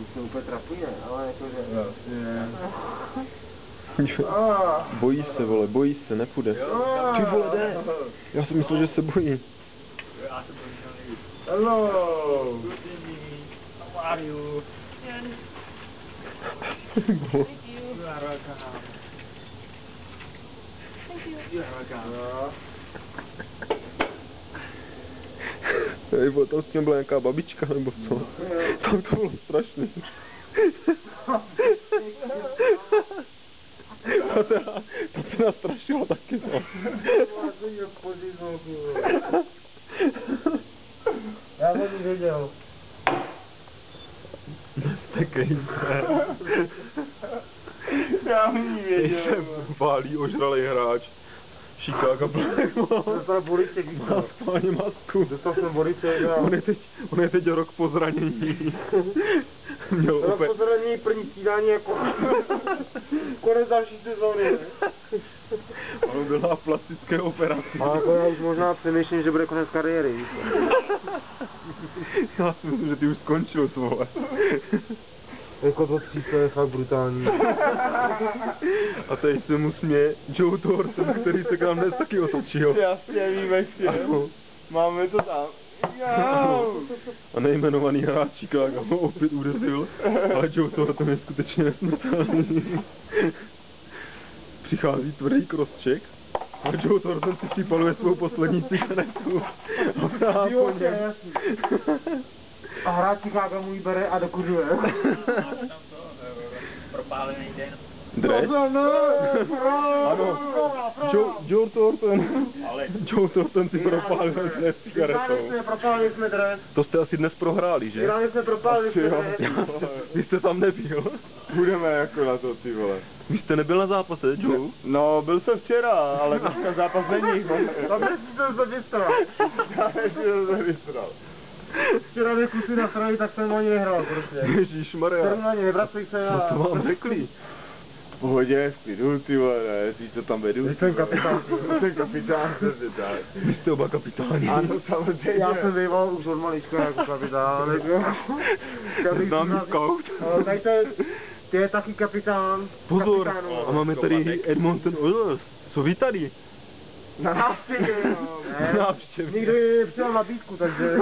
Už se úplně trapuje, ale jakože... Bojí se, vole, bojí se, nepůjde. Ty vole, jde. Já jsem myslel, že se bojí. Já se bojím nejvíc. Hello! Good evening. How are you? Thank you. You are welcome. Thank you. You are welcome. Hej, tam s tím byla nějaká babička, nebo co? Tam to bylo strašný. To se nastrašilo taky, no. Já jsem ji věděl. Nestekej se. Já jsem ji věděl. Teď se válí ožralej hráč. Chicago Black Dostal boliček, víš má spálně masku. Dostal jsem boliček a... On je teď rok po zranění. Rok po zranění, první střídání jako... konec další sezóny, ne? Ono byla plastické operace. Ale jako já už možná přemýšlím, že bude konec kariéry, víš co? Já si myslím, že ty už skončil, vole. Jako to třísko je fakt brutální. A teď se mu směje Joe Thornton, který se k nám dnes taky otočil. Jasně, víme si. Máme to tam. A nejmenovaný hráč Chicago ho opět udeřil, ale Joe Thornton je skutečně nesmrtelný. Přichází tvrdý crosscheck a Joe Thornton si připaluje svou poslední cigaretu. A Jo, jasný. A hráč Chicago mu ji bere a dokuřuje. Tam to, propálený den. Dres? Ano, Joe Thornton. Ale... Joe Thornton si propálil dres s cigaretou. Propálili jsme dres. To jste asi dnes prohráli, že? Vyhráli jsme propálili jsme dres. Vy jste tam nebyl? Budeme jako na to, ty vole. Vy jste nebyl na zápase, Joe? No, byl jsem včera, ale dneska zápas není, vole. A dnes jsem se vystral. Já jsem se vystral. Včera mě kluci nasrali, tak jsem ani nehrál prostě. Ježišmarja. Jsem ani nevracej se No a... to vám řekli. V pohodě, v klidu, ty vole, ne, si to tam vedu. Jsem kapitán. Jsem kapitán, přesně tak. Vy jste oba kapitáni. Ano, samozřejmě. Já jsem býval už od malička jako kapitán, jako... Známý scout. Tady ty je taky kapitán. Pozor, Kapitánu. a máme tady Edmonton Oilers. Co vy tady? Na návštěvě. Na návštěvě. Nikdo ji nepřijal nabídku, takže...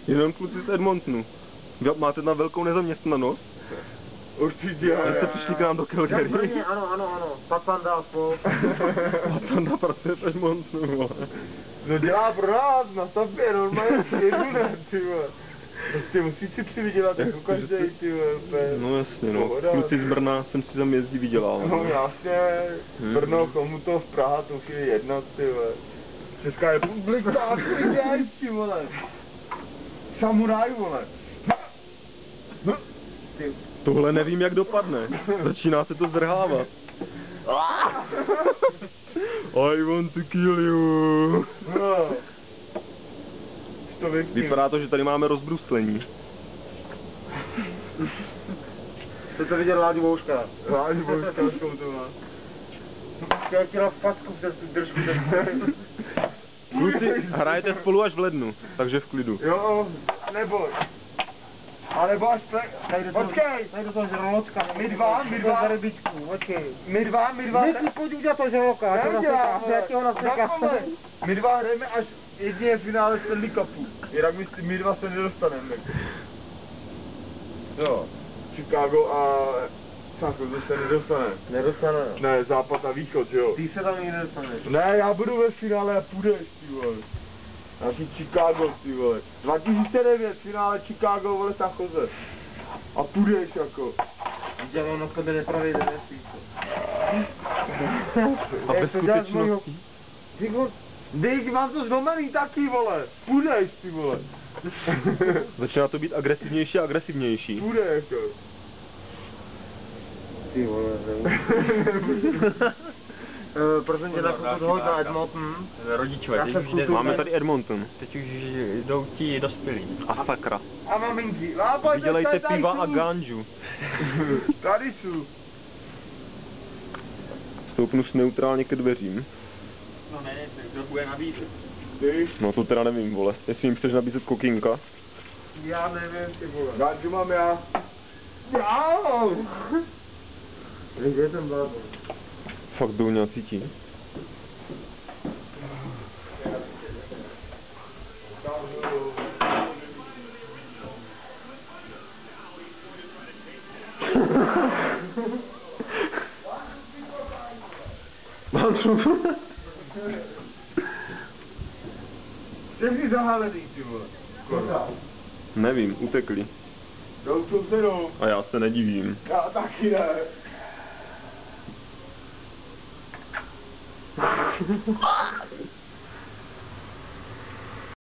Jenom kluci z Edmontonu. Máte tam velkou nezaměstnanost? Určitě. Vy jste přišli k nám do Calgary. Ano. Papanda a spol. Papanda pracuje v Edmontonu, vole. No dělá pro nás, na stavbě, normálně jedu, ne, ty vole. Prostě musíš si přivydělat jako každej, ty vole. No jasně, no. Pohoda. Kluci z Brna jsem si tam jezdí vydělal. No jasně, Brno, Chomutov, Praha, to už je jedno, ty vole. Česká republika, ty děláš, ty vole. Samuraj, vole. Tohle nevím, jak dopadne. Začíná se to zdrhávat. I want to kill you. No. Vypadá to, že tady máme rozbruslení. Jste to viděl Láďu Bouška? Láďu Bouška, to má. Já chtěla v pasku přes tu držku. Kluci, hrajete spolu až v lednu, takže v klidu. Jo, neboj. Ale až počkej! Tady do toho žralocka. My dva. Za rybičku, počkej. My dva. My si pojď udělat toho žraloka. Já ti ho naseká. My dva hrajeme až jedině v finále Stanley Cupu. Jinak my dva se nedostaneme. Jo, Chicago a San Jose se nedostane. Nedostane. Ne, západ a východ, jo. Ty se tam nikdy nedostaneš. Ne, já budu ve finále a půjdeš, ty vole. Naši Chicago, ty vole. 2009, finále Chicago, vole, San Jose. A půjdeš jako. Dělám na tebe nepravý dnes, víš co. A ve skutečnosti? Dej, mám to zlomený taky, vole. Půjdeš, ty vole. Začíná to být agresivnější a agresivnější. Půjde jako. Ty vole, prosím tě, nakupu hoď na Edmonton. Rodičové, teď už jde, Máme tady Edmonton. teď už jdou ti dospělí. A sakra. A maminky. Vydělejte piva a ganžu. Tady jsou. Stoupnu neutrálně ke dveřím. No ne, kdo bude nabízet. Ty. No to teda nevím, vole. Jestli jim chceš nabízet kokínka. Já nevím, ty vole. Gáču mám já. Jau! Kde je ten blázen? Fakt Douňa cítí. Mám šup. Všechny zahalený, ty vole. Nevím, utekli. Jdou tu dceru. A já se nedivím. Já taky ne.